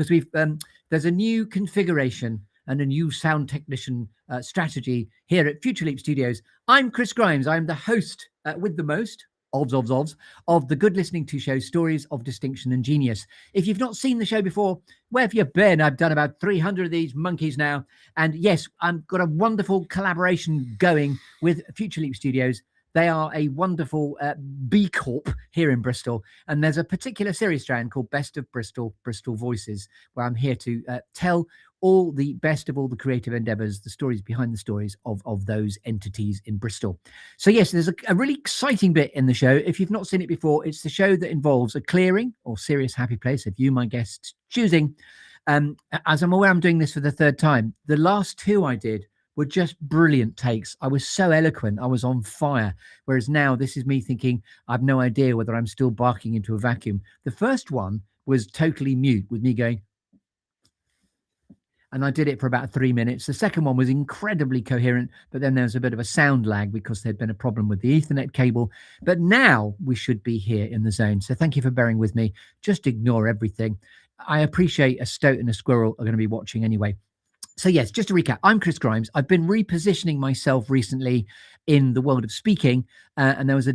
because there's a new configuration and a new sound technician strategy here at Future Leap Studios. I'm Chris Grimes. I'm the host with the most of the Good Listening To show, Stories of Distinction and Genius. If you've not seen the show before, where have you been? I've done about 300 of these monkeys now. And yes, I've got a wonderful collaboration going with Future Leap Studios. They are a wonderful B Corp here in Bristol. And there's a particular series strand called Best of Bristol, Bristol Voices, where I'm here to tell all the best of all the creative endeavors, the stories behind the stories of those entities in Bristol. So yes, there's a really exciting bit in the show. If you've not seen it before, it's the show that involves a clearing or serious happy place, if you, my guests, choosing. As I'm aware, I'm doing this for the third time. The last two I did were just brilliant takes. I was so eloquent. I was on fire. Whereas now this is me thinking, I've no idea whether I'm still barking into a vacuum. The first one was totally mute with me going, and I did it for about 3 minutes. The second one was incredibly coherent, but then there was a bit of a sound lag because there'd been a problem with the Ethernet cable. But now we should be here in the zone. So thank you for bearing with me. Just ignore everything. I appreciate a stoat and a squirrel are going to be watching anyway. So yes, just to recap, I'm Chris Grimes. I've been repositioning myself recently in the world of speaking, and there was a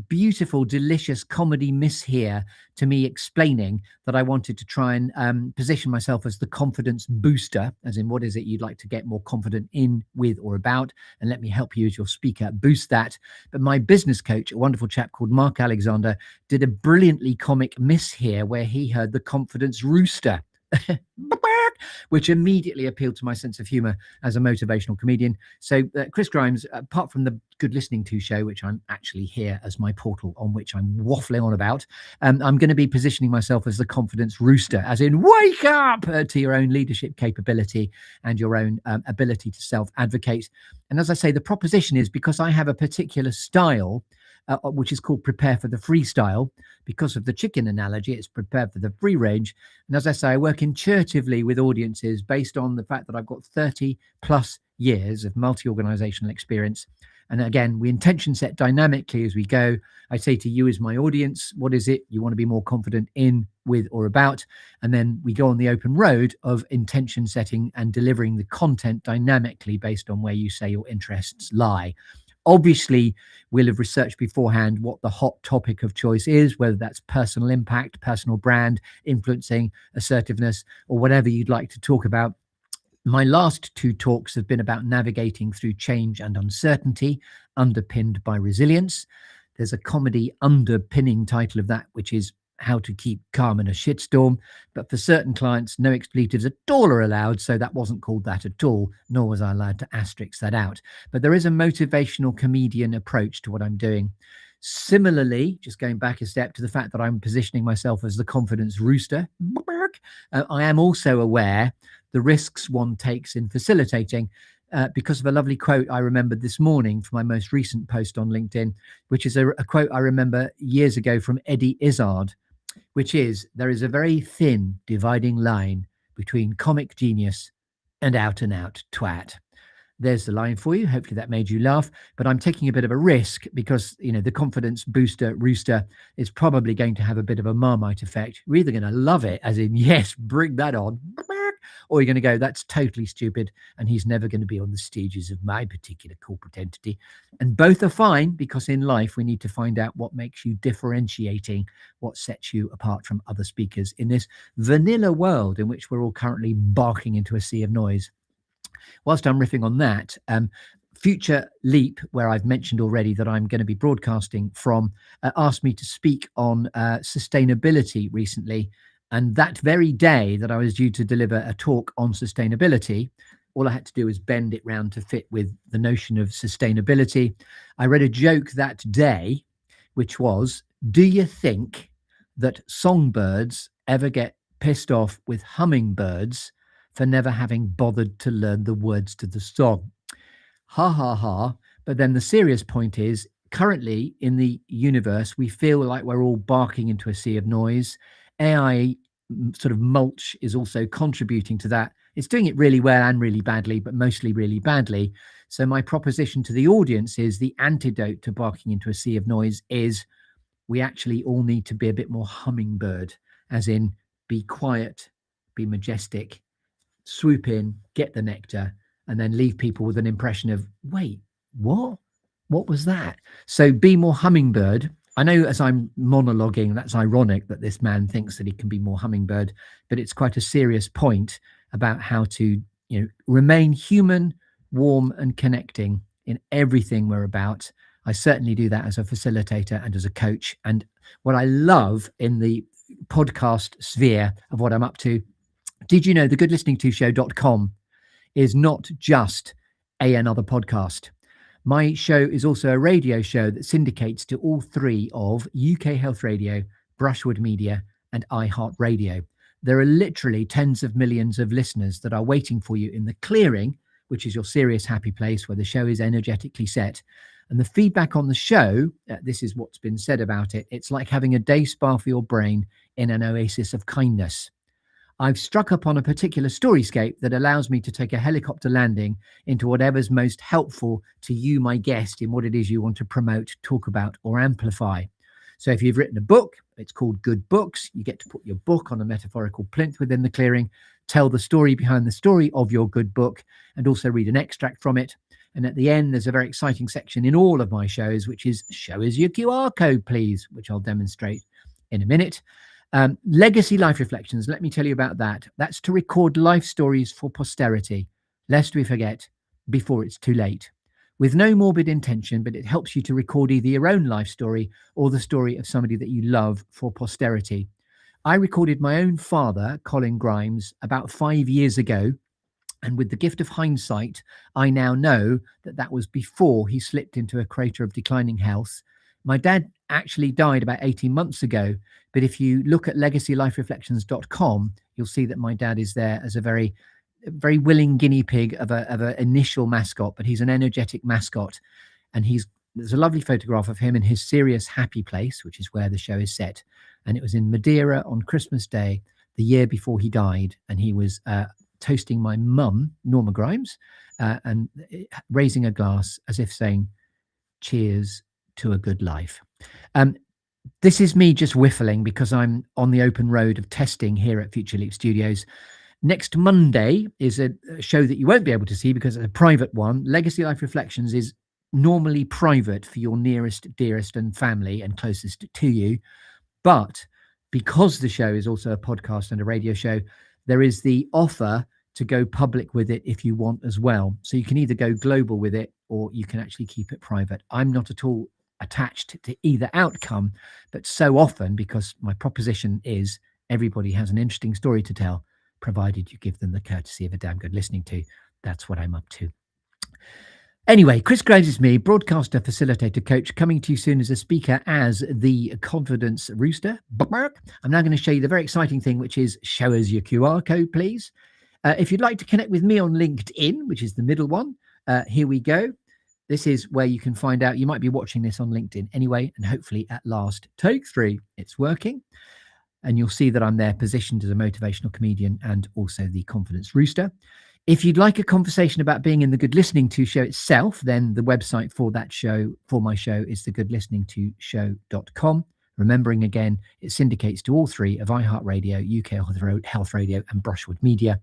beautiful, delicious comedy miss here to me explaining that I wanted to try and position myself as the confidence booster, as in what is it you'd like to get more confident in, with, or about, and let me help you as your speaker boost that. But my business coach, a wonderful chap called Mark Alexander, did a brilliantly comic miss here where he heard the confidence rooster. Which immediately appealed to my sense of humor as a motivational comedian. So Chris Grimes, apart from the Good Listening To show, which I'm actually here as my portal on which I'm waffling on about, I'm going to be positioning myself as the confidence rooster, as in wake up to your own leadership capability and your own ability to self-advocate. And as I say, the proposition is because I have a particular style, which is called prepare for the freestyle. Because of the chicken analogy, it's prepared for the free range. And as I say, I work intuitively with audiences based on the fact that I've got 30 plus years of multi-organizational experience. And again, we intention set dynamically as we go. I say to you as my audience, what is it you want to be more confident in, with, or about? And then we go on the open road of intention setting and delivering the content dynamically based on where you say your interests lie. Obviously, we'll have researched beforehand what the hot topic of choice is, whether that's personal impact, personal brand, influencing, assertiveness, or whatever you'd like to talk about. My last two talks have been about navigating through change and uncertainty, underpinned by resilience. There's a comedy underpinning title of that, which is How to Keep Calm in a Shitstorm. But for certain clients, no expletives at all are allowed. So that wasn't called that at all, nor was I allowed to asterisk that out. But there is a motivational comedian approach to what I'm doing. Similarly, just going back a step to the fact that I'm positioning myself as the confidence rooster, I am also aware the risks one takes in facilitating because of a lovely quote I remembered this morning from my most recent post on LinkedIn, which is a quote I remember years ago from Eddie Izzard, which is, there is a very thin dividing line between comic genius and out twat. There's the line for you. Hopefully that made you laugh, but I'm taking a bit of a risk because, you know, the confidence booster rooster is probably going to have a bit of a Marmite effect. You're either going to love it, as in, yes, bring that on, or you're going to go, that's totally stupid, and he's never going to be on the stages of my particular corporate entity. And both are fine, because in life, we need to find out what makes you differentiating, what sets you apart from other speakers in this vanilla world in which we're all currently barking into a sea of noise. Whilst I'm riffing on that, Future Leap, where I've mentioned already that I'm going to be broadcasting from, asked me to speak on sustainability recently. And that very day that I was due to deliver a talk on sustainability, all I had to do was bend it round to fit with the notion of sustainability. I read a joke that day, which was, do you think that songbirds ever get pissed off with hummingbirds for never having bothered to learn the words to the song? Ha, ha, ha. But then the serious point is, currently in the universe, we feel like we're all barking into a sea of noise. AI sort of mulch is also contributing to that. It's doing it really well and really badly, but mostly really badly. So my proposition to the audience is the antidote to barking into a sea of noise is we actually all need to be a bit more hummingbird, as in be quiet, be majestic, swoop in, get the nectar, and then leave people with an impression of, wait, what? What was that? So be more hummingbird. I know as I'm monologuing, that's ironic that this man thinks that he can be more hummingbird, but it's quite a serious point about how to, remain human, warm, and connecting in everything we're about. I certainly do that as a facilitator and as a coach. And what I love in the podcast sphere of what I'm up to, did you know the goodlisteningtoshow.com is not just another podcast? My show is also a radio show that syndicates to all three of UK Health Radio, Brushwood Media, and iHeartRadio. There are literally tens of millions of listeners that are waiting for you in the clearing, which is your serious happy place where the show is energetically set. And the feedback on the show, this is what's been said about it. It's like having a day spa for your brain in an oasis of kindness. I've struck upon a particular storyscape that allows me to take a helicopter landing into whatever's most helpful to you, my guest, in what it is you want to promote, talk about, or amplify. So if you've written a book, it's called Good Books. You get to put your book on a metaphorical plinth within the clearing, tell the story behind the story of your good book, and also read an extract from it. And at the end, there's a very exciting section in all of my shows, which is show us your QR code, please, which I'll demonstrate in a minute. Legacy Life Reflections, let me tell you about that. That's to record life stories for posterity, lest we forget before it's too late. With no morbid intention, but it helps you to record either your own life story or the story of somebody that you love for posterity. I recorded my own father, Colin Grimes, about 5 years ago. And with the gift of hindsight, I now know that that was before he slipped into a crater of declining health. My dad actually died about 18 months ago. But if you look at legacylifereflections.com, you'll see that my dad is there as a very willing guinea pig of an initial mascot, but he's an energetic mascot. And there's a lovely photograph of him in his serious happy place, which is where the show is set. And it was in Madeira on Christmas Day, the year before he died. And he was toasting my mum, Norma Grimes, and raising a glass as if saying, cheers to a good life. This is me just whiffling because I'm on the open road of testing here at Future Leap Studios. Next Monday is a show that you won't be able to see because it's a private one. Legacy Life Reflections is normally private for your nearest, dearest and family and closest to you. But because the show is also a podcast and a radio show, there is the offer to go public with it if you want as well. So you can either go global with it or you can actually keep it private. I'm not at all attached to either outcome, but so often, because my proposition is everybody has an interesting story to tell, provided you give them the courtesy of a damn good listening to. That's what I'm up to. Anyway, Chris Graves is me, broadcaster, facilitator, coach, coming to you soon as a speaker as the Confidence Rooster. I'm now going to show you the very exciting thing, which is show us your QR code, please. If you'd like to connect with me on LinkedIn, which is the middle one, here we go. This is where you can find out. You might be watching this on LinkedIn anyway, and hopefully at last, take 3, it's working. And you'll see that I'm there positioned as a motivational comedian and also the Confidence Rooster. If you'd like a conversation about being in the Good Listening To show itself, then the website for that show, for my show, is thegoodlisteningtoshow.com. Remembering again, it syndicates to all three of iHeartRadio, UK Health Radio, and Brushwood Media.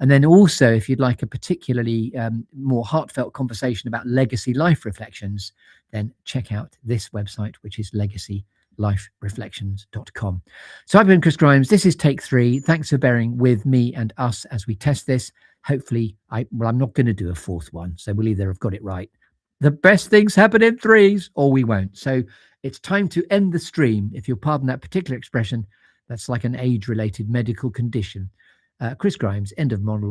And then also, if you'd like a particularly more heartfelt conversation about legacy life reflections, then check out this website, which is legacylifereflections.com. So I've been Chris Grimes. This is Take 3. Thanks for bearing with me and us as we test this. Hopefully, I'm not going to do a fourth one, so we'll either have got it right. The best things happen in threes, or we won't. So it's time to end the stream. If you'll pardon that particular expression, that's like an age-related medical condition. Chris Grimes, end of monologue.